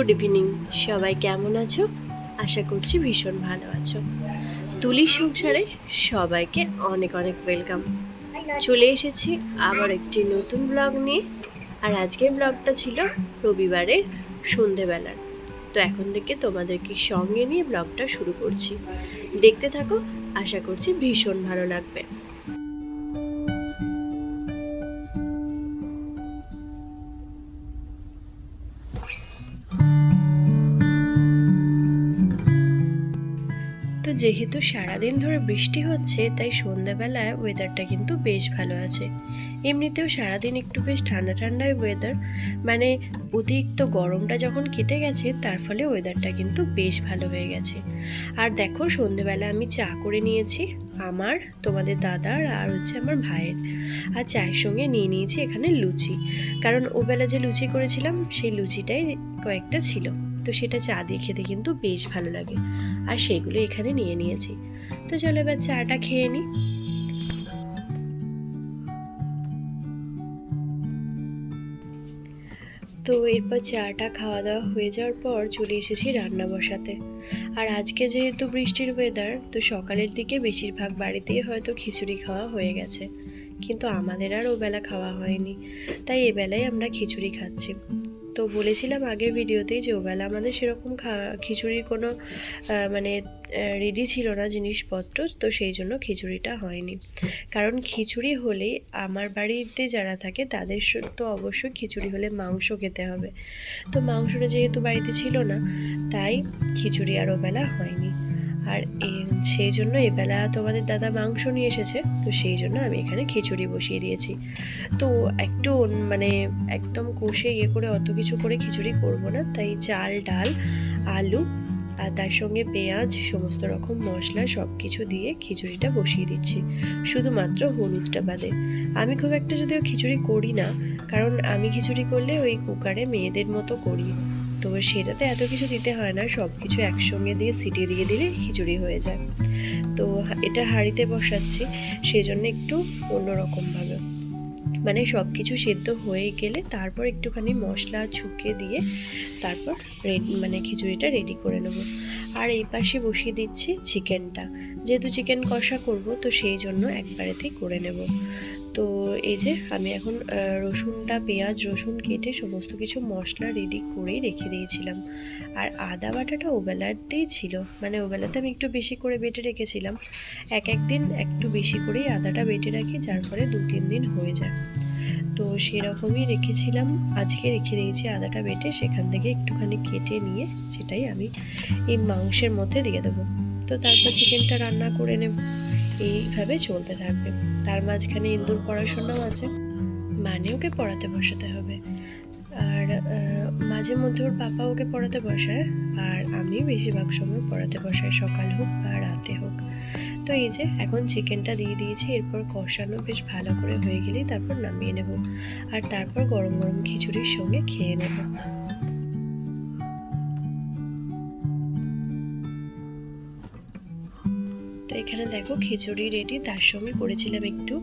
Good evening. সবাই কেমন আছো? আশা করছি ভীষণ ভালো আছো। তুলির সংসারে সবাইকে অনেক অনেক ওয়েলকাম। চলে এসেছি আবার একটি নতুন ব্লগ নিয়ে। আর আজকের ব্লগটা ছিল রবিবারের সন্ধেবেলার। তো এখন থেকে তোমাদেরকে সঙ্গে নিয়ে ব্লগটা শুরু করছি। দেখতে থাকো, আশা করছি ভীষণ ভালো লাগবে। তো যেহেতু সারাদিন ধরে বৃষ্টি হচ্ছে, তাই সন্ধ্যাবেলায় ওয়েদারটা কিন্তু বেশ ভালো আছে। এমনিতেও সারাদিন একটু বেশ ঠান্ডা ঠান্ডাই ওয়েদার, মানে অতিরিক্ত গরমটা যখন কেটে গেছে তার ফলে ওয়েদারটা কিন্তু বেশ ভালো হয়ে গেছে। আর দেখো, সন্ধ্যেবেলা আমি চা করে নিয়েছি আমার, তোমাদের দাদার আর হচ্ছে আমার ভাইয়ের। আর চায়ের সঙ্গে নিয়ে নিয়েছি এখানে লুচি, কারণ ওবেলা যে লুচি করেছিলাম সেই লুচিটাই কয়েকটা ছিল, তো সেটা চা দিয়ে খেতে কিন্তু বেশ ভালো লাগে। আর সেগুলো এখানে নিয়ে নিয়েছি। তো চলো এবার চাটা খেয়ে নিই। তো এরপর চাটা খাওয়া দাওয়া হয়ে যাওয়ার পর চলে এসেছি রান্না বসাতে। আর আজকে যেহেতু বৃষ্টির ওয়েদার, তো সকালের দিকে বেশিরভাগ বাড়িতেই হয়তো খিচুড়ি খাওয়া হয়ে গেছে, কিন্তু আমাদের আর ওবেলা খাওয়া হয়নি, তাই এবেলায় আমরা খিচুড়ি খাচ্ছি। তো বলেছিলাম আগের ভিডিওতেই যে ওবেলা আমাদের সেরকম খিচুড়ির কোনো মানে রেডি ছিল না জিনিসপত্র, তো সেই জন্য খিচুড়িটা হয়নি। কারণ খিচুড়ি হলেই আমার বাড়িতে যারা থাকে তাদের তো অবশ্যই খিচুড়ি হলে মাংস খেতে হবে। তো মাংসটা যেহেতু বাড়িতে ছিল না, তাই খিচুড়ি আর ওবেলা হয়নি। আর সেই জন্য এবেলা তোমাদের দাদা মাংস নিয়ে এসেছে, তো সেই জন্য আমি এখানে খিচুড়ি বসিয়ে দিয়েছি। তো একটু মানে একদম কষে করে অত কিছু করে খিচুড়ি করব না, তাই চাল, ডাল, আলু আর তার সঙ্গে পেঁয়াজ, সমস্ত রকম মশলা সব কিছু দিয়ে খিচুড়িটা বসিয়ে দিচ্ছি, শুধুমাত্র হলুদটা বাদে। আমি খুব একটা যদিও খিচুড়ি করি না, কারণ আমি খিচুড়ি করলে ওই কুকারে মেয়েদের মতো করি, তো সেটাতে এত কিছু দিতে হয় না, সব কিছু একসঙ্গে দিয়ে সিটি দিয়ে দিলে খিচুড়ি হয়ে যায়। তো এটা হাঁড়িতে বসাচ্ছি, সেই জন্য একটু অন্যরকমভাবে, মানে সব কিছু সেদ্ধ হয়ে গেলে তারপর একটুখানি মশলা ছুঁকে দিয়ে তারপর মানে খিচুড়িটা রেডি করে নেব। আর এই পাশে বসিয়ে দিচ্ছি চিকেনটা, যেহেতু চিকেন কষা করব, তো সেই জন্য একবারেতেই করে নেব। তো এই যে আমি এখন রসুনটা, পেঁয়াজ রসুন কেটে সমস্ত কিছু মশলা রেডি করেই রেখে দিয়েছিলাম। আর আদা বাটাটা ওবেলাতেই ছিল, মানে ওবেলাতে আমি একটু বেশি করে বেটে রেখেছিলাম। একদিন একটু বেশি করেই আদাটা বেটে রাখি, যার ফলে 2-3 দিন হয়ে যায়। তো সেরকমই রেখেছিলাম, আজকে রেখে দিয়েছি আদাটা বেটে, সেখান থেকে একটুখানি কেটে নিয়ে সেটাই আমি এই মাংসের মধ্যে দিয়ে দেবো। তো তারপর চিকেনটা রান্না করে নেব, এইভাবে চলতে থাকবে। তার মাঝখানে ইন্দুর পড়াশোনাও আছে, মানে ওকে পড়াতে বসাতে হবে। আর মাঝে মধ্যে ওর পাপা ওকে পড়াতে বসায়, আর আমি বেশিরভাগ সময় পড়াতে বসাই, সকাল হোক বা রাতে হোক। তো এই যে এখন চিকেনটা দিয়ে দিয়েছি, এরপর কষানো বেশ ভালো করে হয়ে গেলেই তারপর নামিয়ে নেব, আর তারপর গরম গরম খিচুড়ির সঙ্গে খেয়ে নেব। তো এখানে দেখো খিচুড়ি রেডি, তার সঙ্গে করেছিলাম একটু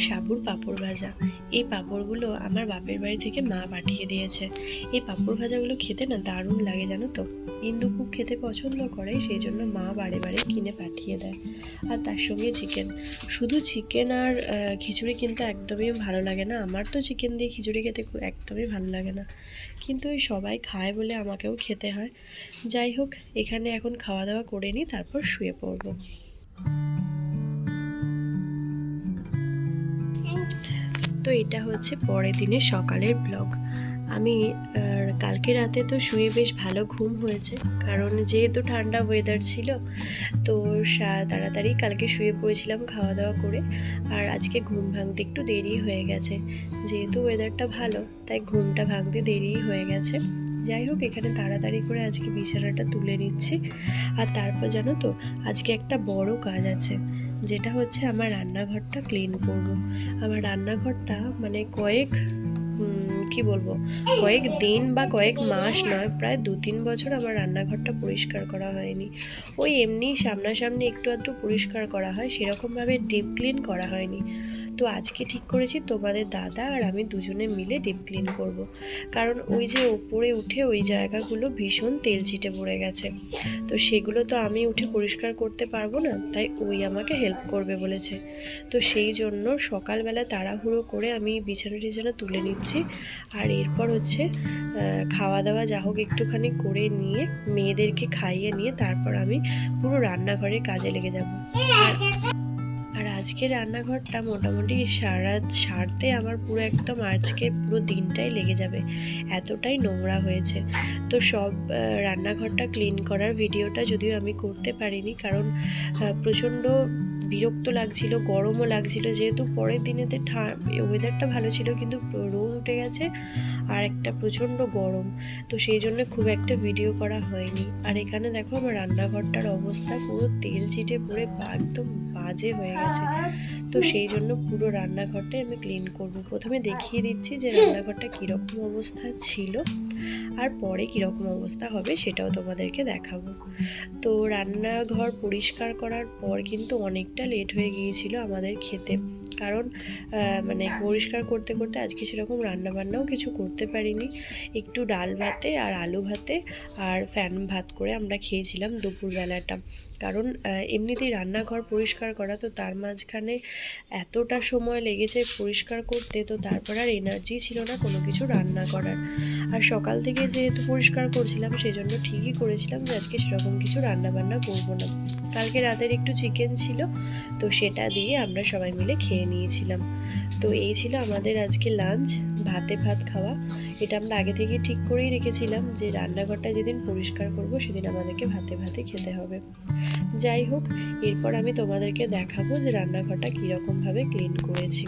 সাবুর পাঁপড় ভাজা। এই পাঁপড়গুলো আমার বাপের বাড়ি থেকে মা পাঠিয়ে দিয়েছে। এই পাঁপড় ভাজাগুলো খেতে না দারুণ লাগে, জানো তো। ইন্দু খুব খেতে পছন্দ করে, সেই জন্য মা বারে বারে কিনে পাঠিয়ে দেয়। আর তার সঙ্গে চিকেন, শুধু চিকেন আর খিচুড়ি কিন্তু একদমই ভালো লাগে না। আমার তো চিকেন দিয়ে খিচুড়ি খেতে একদমই ভালো লাগে না, কিন্তু ওই সবাই খায় বলে আমাকেও খেতে হয়। যাই হোক, এখানে এখন খাওয়া দাওয়া করে নিই, তারপর শুয়ে পড়বো। তো এটা হচ্ছে পরের দিনের সকালের ব্লগ। আমি কালকে রাতে তো শুয়ে বেশ ভালো ঘুম হয়েছে, কারণ যেহেতু ঠান্ডা ওয়েদার ছিল, তো তাড়াতাড়ি কালকে শুয়ে পড়েছিলাম খাওয়া দাওয়া করে। আর আজকে ঘুম ভাঙতে একটু দেরি হয়ে গেছে, যেহেতু ওয়েদারটা ভালো, তাই ঘুমটা ভাঙতে দেরি হয়ে গেছে। যাই হোক, এখানে তাড়াতাড়ি করে আজকে বিছানাটা তুলে নিচ্ছি। আর তারপর জানো তো, আজকে একটা বড় কাজ আছে, যেটা হচ্ছে আমার রান্নাঘরটা ক্লিন করব। আমার রান্নাঘরটা মানে কি বলবো, কয়েক দিন বা কয়েক মাস নয়, প্রায় 2-3 বছর আমার রান্নাঘরটা পরিষ্কার করা হয়নি। ওই এমনি সামনাসামনি একটু আধটু পরিষ্কার করা হয়, সেরকমভাবে ডিপ ক্লিন করা হয়নি। তো কিন্তু আজকে ঠিক করেছি তোমাদের দাদা আর আমি দুজনে মিলে ডিপ ক্লিন করব। কারণ ওই যে ওপরে উঠে ওই জায়গাগুলো ভীষণ তেল ছিটে পড়ে গেছে, তো সেগুলো তো আমি উঠে পরিষ্কার করতে পারবো না, তাই ওই আমাকে হেল্প করবে বলেছে। তো সেই জন্য সকালবেলা তাড়াহুড়ো করে আমি বিছানা টিছানা তুলে নিচ্ছি। আর এরপর হচ্ছে খাওয়া দাওয়া যা হোক একটুখানি করে নিয়ে মেয়েদেরকে খাইয়ে নিয়ে তারপর আমি পুরো রান্নাঘরের কাজে লেগে যাব। আর আজকে রান্নাঘরটা মোটামুটি সারতে আমার পুরো একদম আজকে পুরো দিনটাই লেগে যাবে, এতটাই নোংরা হয়েছে। তো সব রান্নাঘরটা ক্লিন করার ভিডিওটা যদিও আমি করতে পারিনি, কারণ প্রচণ্ড বিরক্ত লাগছিল, গরমও লাগছিল, যেহেতু পরের দিনেতে ওয়েদারটা ভালো ছিল কিন্তু রোদ উঠে গেছে আর একটা প্রচণ্ড গরম, তো সেই জন্য খুব একটা ভিডিও করা হয়নি। আর এখানে দেখো আমার রান্নাঘরটার অবস্থা পুরো তেল ছিটে পড়ে একদম বাজে হয়ে গেছে। তো সেই জন্য পুরো রান্নাঘরটাই আমি ক্লিন করব। প্রথমে দেখিয়ে দিচ্ছি যে রান্নাঘরটা কীরকম অবস্থা ছিল আর পরে কীরকম অবস্থা হবে সেটাও তোমাদেরকে দেখাবো। তো রান্নাঘর পরিষ্কার করার পর কিন্তু অনেকটা লেট হয়ে গিয়েছিল আমাদের খেতে, কারণ মানে পরিষ্কার করতে করতে আজকে সেরকম রান্নাবান্নাও কিছু করতে পারিনি। একটু ডাল ভাতে আর আলু ভাতে আর ফ্যান ভাত করে আমরা খেয়েছিলাম দুপুরবেলাটা। কারণ এমনিতেই রান্নাঘর পরিষ্কার করা, তো তার মাঝখানে এতটা সময় লেগেছে পরিষ্কার করতে, তো তারপর আর এনার্জি ছিল না কোনো কিছু রান্না করার। আর সকাল থেকে যেহেতু পরিষ্কার করছিলাম সেই জন্য ঠিকই করেছিলাম যে আজকে সেরকম কিছু রান্নাবান্না করবো না। কালকে রাতের একটু চিকেন ছিল, তো সেটা দিয়ে আমরা সবাই মিলে খেয়ে নিয়েছিলাম। তো এই ছিল আমাদের আজকে লাঞ্চ, ভাতে ভাত খাওয়া। এটা আমরা আগে থেকে ঠিক করেই রেখেছিলাম যে রান্নাঘরটা যেদিন পরিষ্কার করব সেদিন আমাদেরকে ভাতে ভাতে খেতে হবে। যাই হোক, এরপর আমি তোমাদেরকে দেখাবো যে রান্নাঘরটা কীরকমভাবে ক্লিন করেছি।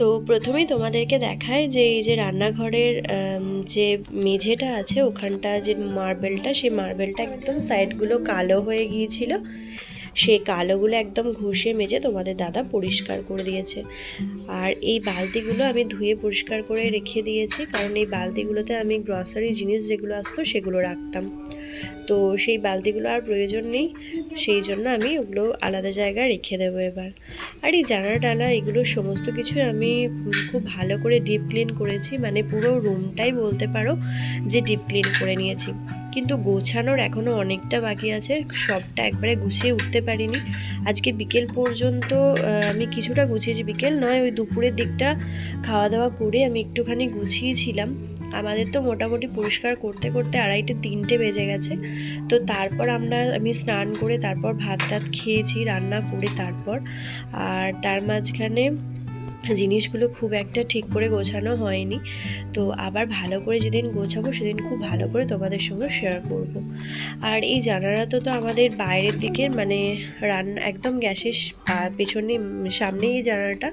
তো প্রথমেই তোমাদেরকে দেখায় যে এই যে রান্নাঘরের যে মেঝেটা আছে ওখানটা যে মার্বেলটা, সেই মার্বেলটা একদম সাইডগুলো কালো হয়ে গিয়েছিল, সেই কালোগুলো একদম ঘষে মেজে তোমাদের দাদা পরিষ্কার করে দিয়েছে। আর এই বালতিগুলো আমি ধুয়ে পরিষ্কার করে রেখে দিয়েছি, কারণ এই বালতিগুলোতে আমি গ্রসারি জিনিস যেগুলো আসতো সেগুলো রাখতাম, তো সেই বালতিগুলো আর প্রয়োজন নেই, সেই জন্য আমি ওগুলো আলাদা জায়গায় রেখে দেবো এবার। আর এই জানালা টানা এগুলো সমস্ত কিছু আমি খুব ভালো করে ডিপ ক্লিন করেছি, মানে পুরো রুমটাই বলতে পারো যে ডিপ ক্লিন করে নিয়েছি। কিন্তু গোছানোর এখনও অনেকটা বাকি আছে, সবটা একবারে গুছিয়ে উঠতে পারিনি। আজকে বিকেল পর্যন্ত আমি কিছুটা গুছিয়েছি, বিকেল নয় ওই দুপুরের দিকটা খাওয়া দাওয়া করে আমি একটুখানি গুছিয়েছিলাম। আমাদের তো মোটামুটি পরিষ্কার করতে করতে 2:30-3টে বেজে গেছে। তো তারপর আমি স্নান করে তারপর ভাত টাত খেয়েছি রান্না করে তারপর। আর তার মাঝখানে জিনিসগুলো খুব একটা ঠিক করে গোছানো হয়নি, তো আবার ভালো করে যেদিন গোছাবো সেদিন খুব ভালো করে তোমাদের সঙ্গে শেয়ার করব। আর এই জানালাটা তো আমাদের বাইরের দিকে, মানে রান্না একদম গ্যাসের পেছনে সামনেই এই জানালাটা,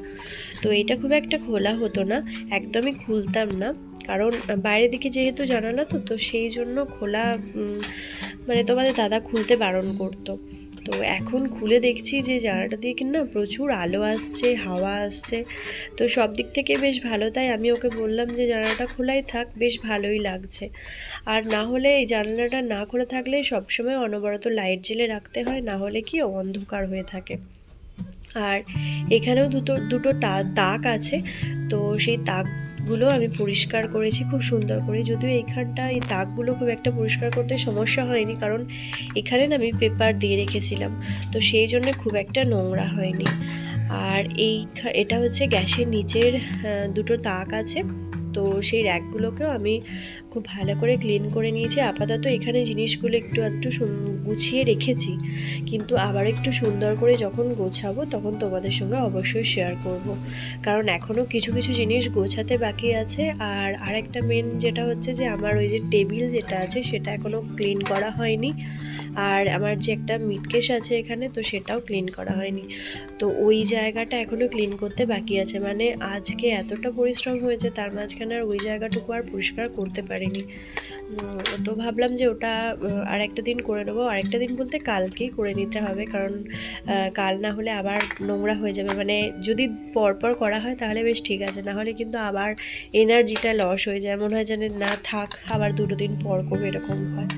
তো এটা খুব একটা খোলা হতো না, একদমই খুলতাম না, কারণ বাইরের দিকে যেহেতু জানালা তো সেই জন্য খোলা মানে তোমাদের দাদা খুলতে বারণ করতো। তো এখন খুলে দেখছি যে জানালাটা দিয়ে কিনা প্রচুর আলো আসছে, হাওয়া আসছে, তো সব দিক থেকে বেশ ভালো। তাই আমি ওকে বললাম যে জানালাটা খোলাই থাক, বেশ ভালোই লাগছে। আর না হলে এই জানালাটা না খোলা থাকলে সবসময় অনবরত লাইট জ্বেলে রাখতে হয়, না হলে কি অন্ধকার হয়ে থাকে। আর এখানেও দুটো তাক আছে, তো সেই তাকগুলো আমি পরিষ্কার করেছি খুব সুন্দর করে। যদিও এইখানটা এই তাকগুলো খুব একটা পরিষ্কার করতে সমস্যা হয়নি, কারণ এখানে না আমি পেপার দিয়ে রেখেছিলাম, তো সেই জন্য খুব একটা নোংরা হয়নি। আর এটা হচ্ছে গ্যাসের নিচের দুটো তাক আছে, তো সেই র্যাকগুলোকেও আমি খুব ভালো করে ক্লিন করে নিয়েছি। আপাতত এখানে জিনিসগুলো একটু গুছিয়ে রেখেছি, কিন্তু আবার একটু সুন্দর করে যখন গোছাবো তখন তোমাদের সঙ্গে অবশ্যই শেয়ার করব, কারণ এখনও কিছু কিছু জিনিস গোছাতে বাকি আছে। আর আরেকটা মেন যেটা হচ্ছে যে আমার ওই যে টেবিল যেটা আছে সেটা এখনও ক্লিন করা হয়নি, আর আমার যে একটা মিটকেস আছে এখানে, তো সেটাও ক্লিন করা হয়নি, তো ওই জায়গাটা এখনও ক্লিন করতে বাকি আছে। মানে আজকে এতটা পরিশ্রম হয়েছে তার মাঝখানে আর ওই জায়গাটুকু আর পরিষ্কার করতে পারিনি। তো ভাবলাম যে ওটা আরেকটা দিন করে নেবো। আরেকটা দিন বলতে কালকেই করে নিতে হবে, কারণ কাল না হলে আবার নোংরা হয়ে যাবে। মানে যদি পরপর করা হয় তাহলে বেশ ঠিক আছে, না হলে কিন্তু আবার এনার্জিটা লস হয়ে যায়, মনে হয় যেন না থাক আবার 2 দিন পর করবো, এরকম হয়।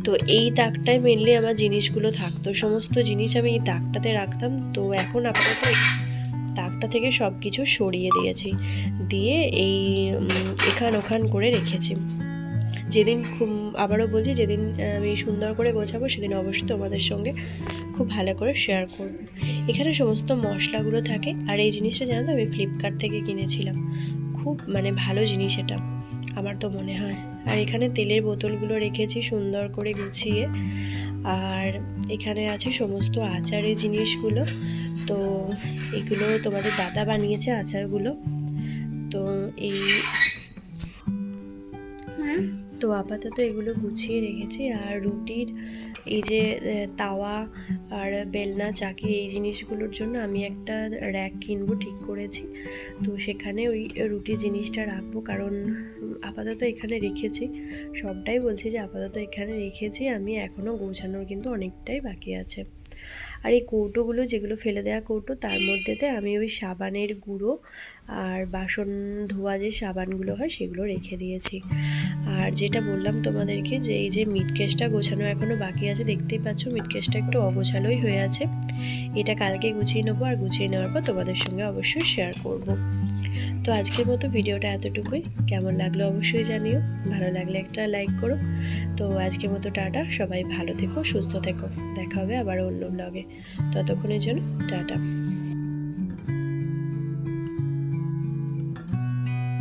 তো এই তাকটায় মেনলি আমার জিনিসগুলো থাকতো, সমস্ত জিনিস আমি এই তাকটাতে রাখতাম। তো এখন আপাতত তাকটা থেকে সব কিছু সরিয়ে দিয়েছি, দিয়ে এই এখান ওখান করে রেখেছি। যেদিন আবারও বলছি, যেদিন আমি সুন্দর করে গোছাবো সেদিন অবশ্যই তোমাদের সঙ্গে খুব ভালো করে শেয়ার করব। এখানে সমস্ত মশলাগুলো থাকে, আর এই জিনিসটা জানো তো আমি ফ্লিপকার্ট থেকে কিনেছিলাম, খুব মানে ভালো জিনিস এটা, আমার তো মনে হয়। আর এখানে তেলের বোতলগুলো রেখেছি সুন্দর করে গুছিয়ে, আর এখানে আছে সমস্ত আচারের জিনিসগুলো। তো এগুলো তোমাদের দাদা বানিয়েছে আচারগুলো। তো এই তো আপাতত এগুলো গুছিয়ে রেখেছি। আর রুটির এই যে তাওয়া আর বেলনা চাকি, এই জিনিসগুলোর জন্য আমি একটা র্যাক কিনবো ঠিক করেছি। তো সেখানে ওই রুটির জিনিসটা রাখবো, কারণ আপাতত এখানে রেখেছি, সবটাই বলছি যে আপাতত এখানে রেখেছি আমি, এখনও গোছানোর কিন্তু অনেকটাই বাকি আছে। আর এই কৌটোগুলো যেগুলো ফেলে দেওয়া কৌটো, তার মধ্যেতে আমি ওই সাবানের গুঁড়ো আর বাসন ধোয়া যে সাবানগুলো হয় সেগুলো রেখে দিয়েছি। আর যেটা বললাম তোমাদেরকে যে এই যে মিট কেসটা গোছানো এখনও বাকি আছে, দেখতেই পাচ্ছ মিট কেসটা একটু অগোছালোই হয়ে আছে। এটা কালকে গুছিয়ে নেবো, আর গুছিয়ে নেওয়ার পর তোমাদের সঙ্গে অবশ্যই শেয়ার করব। তো আজকের মতো ভিডিওটা এতটুকুই। কেমন লাগলো অবশ্যই জানিও, ভালো লাগলে একটা লাইক করো। তো আজকের মতো টাটা, সবাই ভালো থেকো, সুস্থ থেকো, দেখা হবে আবার অন্য ব্লগে। ততক্ষণের জন্য টাটা।